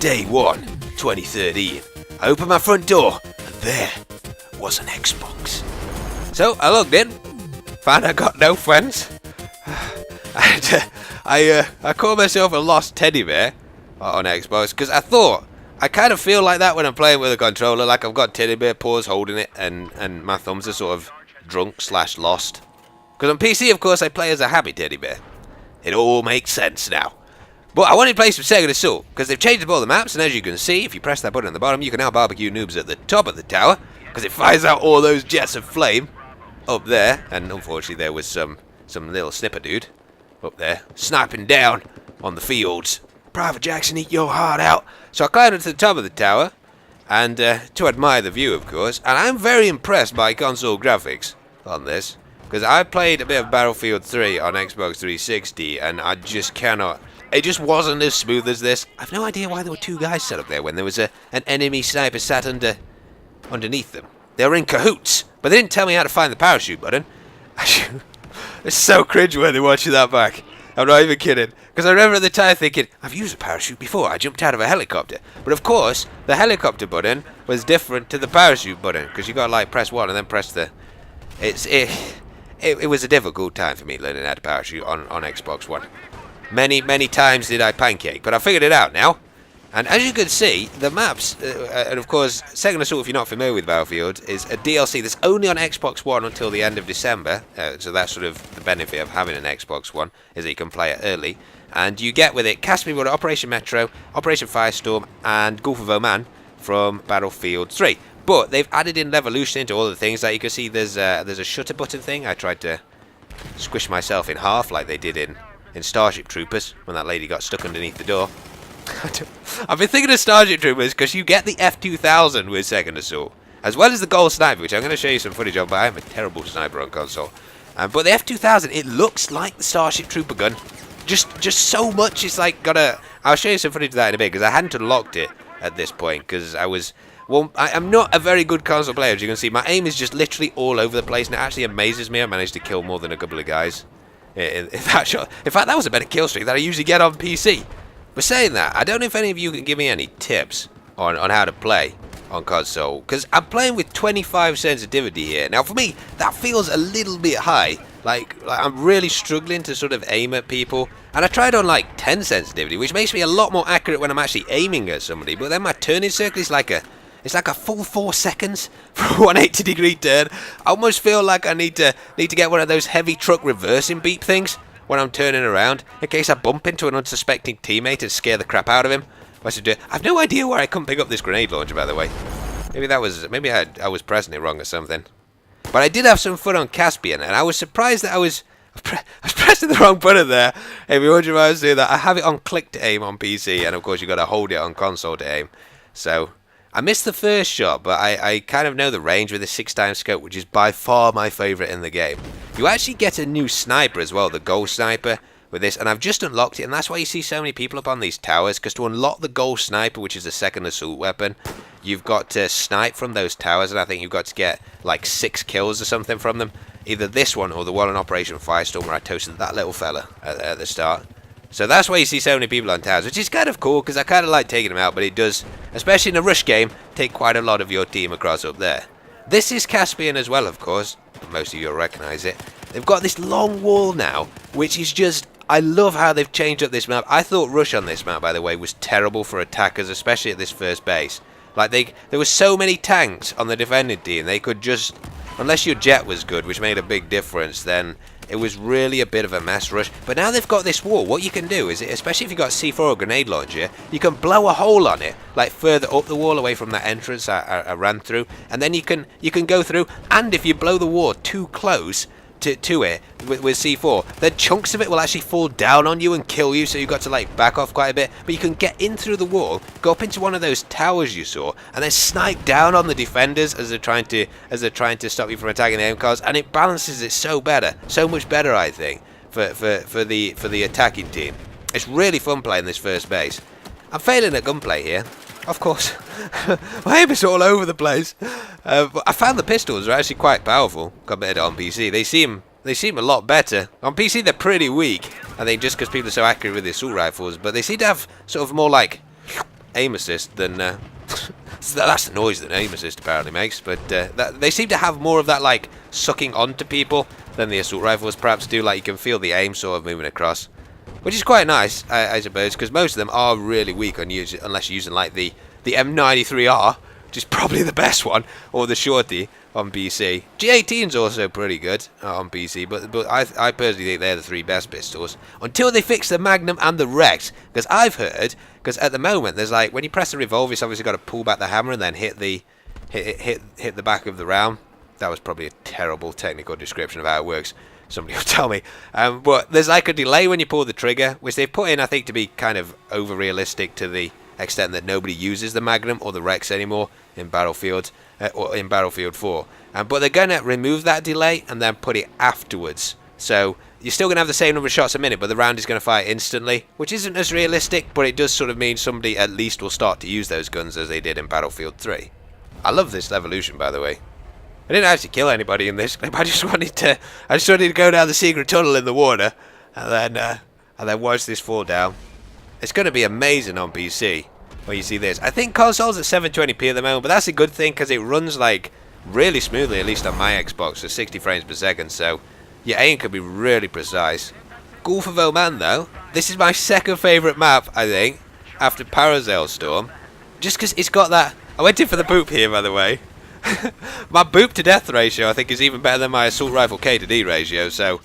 Day 1, 2013. I opened my front door, and there was an Xbox. So I logged in, found I got no friends, and I called myself a lost teddy bear on Xbox, because I kind of feel like that when I'm playing with a controller, like I've got teddy bear paws holding it, and my thumbs are sort of drunk/lost. Because on PC, of course, I play as a happy teddy bear. It all makes sense now. But I wanted to play some Second Assault, because they've changed up all the maps, and as you can see, if you press that button at the bottom, you can now barbecue noobs at the top of the tower, because it fires out all those jets of flame up there, and unfortunately there was some little snipper dude up there, sniping down on the fields. Private Jackson, eat your heart out. So I climbed up to the top of the tower, and to admire the view, of course, and I'm very impressed by console graphics on this, because I played a bit of Battlefield 3 on Xbox 360, and I just cannot... It just wasn't as smooth as this. I've no idea why there were two guys set up there when there was an enemy sniper sat underneath them. They were in cahoots, but they didn't tell me how to find the parachute button. It's so cringeworthy watching that back. I'm not even kidding. Because I remember at the time thinking, I've used a parachute before. I jumped out of a helicopter. But of course, the helicopter button was different to the parachute button, because you got to like press 1 and then press the... It was a difficult time for me learning how to parachute on Xbox One. Many times did I pancake, but I figured it out now. And as you can see, the maps, and of course, Second Assault, if you're not familiar with Battlefield, is a DLC that's only on Xbox One until the end of December. So that's sort of the benefit of having an Xbox One, is that you can play it early. And you get with it Caspian Border, Operation Metro, Operation Firestorm, and Gulf of Oman from Battlefield 3. But they've added in Revolution into all the things. Like you can see, there's a shutter button thing. I tried to squish myself in half like they did in Starship Troopers when that lady got stuck underneath the door. I've been thinking of Starship Troopers because you get the F2000 with Second Assault, as well as the Gold Sniper, which I'm going to show you some footage of, but I'm a terrible sniper on console. But the F2000, it looks like the Starship Trooper gun. Just so much. It's like I'll show you some footage of that in a bit, because I hadn't unlocked it at this point, because I'm not a very good console player, as you can see. My aim is just literally all over the place, and it actually amazes me I managed to kill more than a couple of guys in that shot. In fact, that was a better kill streak than I usually get on PC. But saying that, I don't know if any of you can give me any tips on how to play on console, because I'm playing with 25 sensitivity here. Now for me, that feels a little bit high. Like I'm really struggling to sort of aim at people, and I tried on like 10 sensitivity, which makes me a lot more accurate when I'm actually aiming at somebody. But then my turning circle is like a full 4 seconds for a 180-degree turn. I almost feel like I need to get one of those heavy truck reversing beep things when I'm turning around, in case I bump into an unsuspecting teammate and scare the crap out of him. I've no idea why I couldn't pick up this grenade launcher, by the way. Maybe I was pressing it wrong or something. But I did have some fun on Caspian, and I was surprised that I was pressing the wrong button there. If you wonder why I was doing that, I have it on click to aim on PC, and of course you've got to hold it on console to aim. So I missed the first shot, but I kind of know the range with the 6x scope, which is by far my favourite in the game. You actually get a new sniper as well, the Gold Sniper, with this, and I've just unlocked it, and that's why you see so many people up on these towers, because to unlock the Gold Sniper, which is a Second Assault weapon, you've got to snipe from those towers, and I think you've got to get like 6 kills or something from them. Either this one or the one on Operation Firestorm, where I toasted that little fella at the start. So that's why you see so many people on towers, which is kind of cool, because I kind of like taking them out, but it does, especially in a rush game, take quite a lot of your team across up there. This is Caspian as well, of course. Most of you will recognise it. They've got this long wall now, which is just... I love how they've changed up this map. I thought Rush on this map, by the way, was terrible for attackers, especially at this first base. Like, there were so many tanks on the defending team, they could just... Unless your jet was good, which made a big difference, then it was really a bit of a mess, Rush. But now they've got this wall, what you can do is, especially if you've got C4 or grenade launcher, you can blow a hole on it, like further up the wall away from that entrance I ran through, and then you can go through, and if you blow the wall too close to it with C4, then chunks of it will actually fall down on you and kill you, so you've got to like back off quite a bit. But you can get in through the wall, go up into one of those towers you saw, and then snipe down on the defenders as they're trying to stop you from attacking the aim cars, and it balances it so much better, I think, for the attacking team. It's really fun playing this first base. I'm failing at gunplay here, of course. My aim is all over the place. But I found the pistols are actually quite powerful compared to on PC. They seem a lot better. On PC they're pretty weak, I think, just because people are so accurate with the assault rifles. But they seem to have sort of more like aim assist than... that's the noise that aim assist apparently makes, but they seem to have more of that, like, sucking onto people than the assault rifles perhaps do. Like, you can feel the aim sort of moving across, which is quite nice, I suppose, because most of them are really weak on unless you're using, like, the M93R, which is probably the best one, or the Shorty on PC. G18's also pretty good on PC, but I personally think they're the 3 best pistols until they fix the Magnum and the Rex, because I've heard, because at the moment there's like, when you press the revolver, it's obviously got to pull back the hammer and then hit the back of the round. That was probably a terrible technical description of how it works. Somebody will tell me. But there's like a delay when you pull the trigger, which they've put in, I think, to be kind of over realistic to the extent that nobody uses the Magnum or the Rex anymore in Battlefield or in Battlefield 4. But they're going to remove that delay and then put it afterwards. So you're still going to have the same number of shots a minute, but the round is going to fire instantly, which isn't as realistic, but it does sort of mean somebody at least will start to use those guns as they did in Battlefield 3. I love this evolution, by the way. I didn't actually kill anybody in this clip. I just wanted to go down the secret tunnel in the water and then watch this fall down. It's going to be amazing on PC when you see this. I think console's at 720p at the moment, but that's a good thing because it runs like really smoothly, at least on my Xbox, at 60 frames per second, so your aim can be really precise. Gulf of Oman though, this is my second favourite map, I think, after Parasail Storm, just because it's got that... I went in for the boop here, by the way. My boop to death ratio I think is even better than my assault rifle K to D ratio, so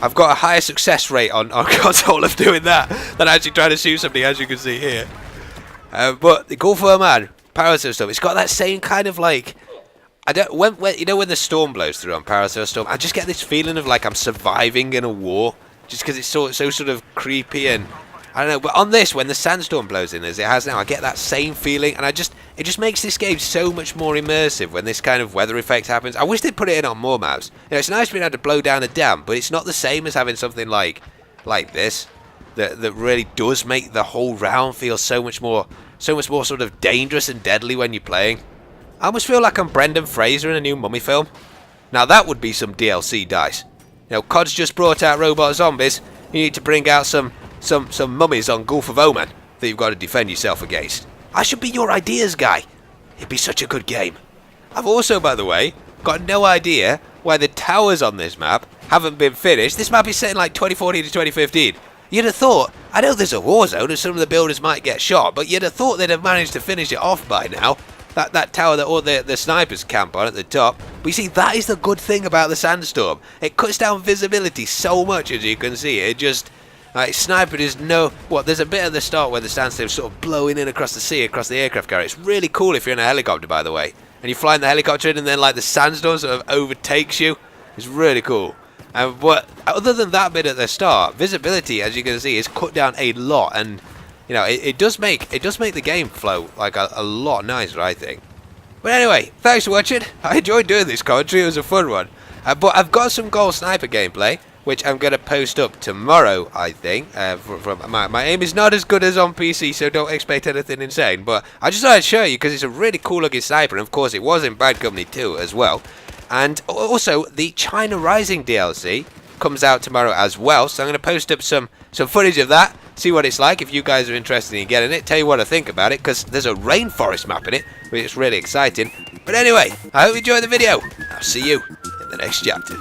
I've got a higher success rate on console of doing that than actually trying to shoot somebody, as you can see here. But the Gulf of Oman, Parasail Storm, it's got that same kind of like... when you know when the storm blows through on Parasail Storm, I just get this feeling of like I'm surviving in a war, just because it's so sort of creepy, and I don't know. But on this, when the sandstorm blows in as it has now, I get that same feeling, and it just makes this game so much more immersive when this kind of weather effect happens. I wish they'd put it in on more maps. You know, it's nice being able to blow down a dam, but it's not the same as having something like this that really does make the whole round feel so much more sort of dangerous and deadly when you're playing. I almost feel like I'm Brendan Fraser in a new Mummy film. Now that would be some DLC dice. You know, COD's just brought out robot zombies. You need to bring out some mummies on Gulf of Oman that you've got to defend yourself against. I should be your ideas guy. It'd be such a good game. I've also, by the way, got no idea why the towers on this map haven't been finished. This map is set in like 2014 to 2015. You'd have thought, I know there's a war zone and some of the builders might get shot, but you'd have thought they'd have managed to finish it off by now. That tower that all the snipers camp on at the top. But you see, that is the good thing about the sandstorm. It cuts down visibility so much, as you can see. It just... Like, sniper is there's a bit at the start where the sandstorm's sort of blowing in across the sea, across the aircraft carrier. It's really cool if you're in a helicopter, by the way. And you're flying the helicopter in and then, like, the sandstorm sort of overtakes you. It's really cool. But other than that bit at the start, visibility, as you can see, is cut down a lot. And, you know, it does make the game flow, like, a lot nicer, I think. But anyway, thanks for watching. I enjoyed doing this commentary. It was a fun one. But I've got some Gold Sniper gameplay, which I'm going to post up tomorrow, I think. My aim is not as good as on PC, so don't expect anything insane. But I just thought I'd show you because it's a really cool looking sniper. And of course, it was in Bad Company 2 as well. And also, the China Rising DLC comes out tomorrow as well. So I'm going to post up some footage of that. See what it's like if you guys are interested in getting it. Tell you what I think about it, because there's a rainforest map in it, which is really exciting. But anyway, I hope you enjoyed the video. I'll see you in the next chapter.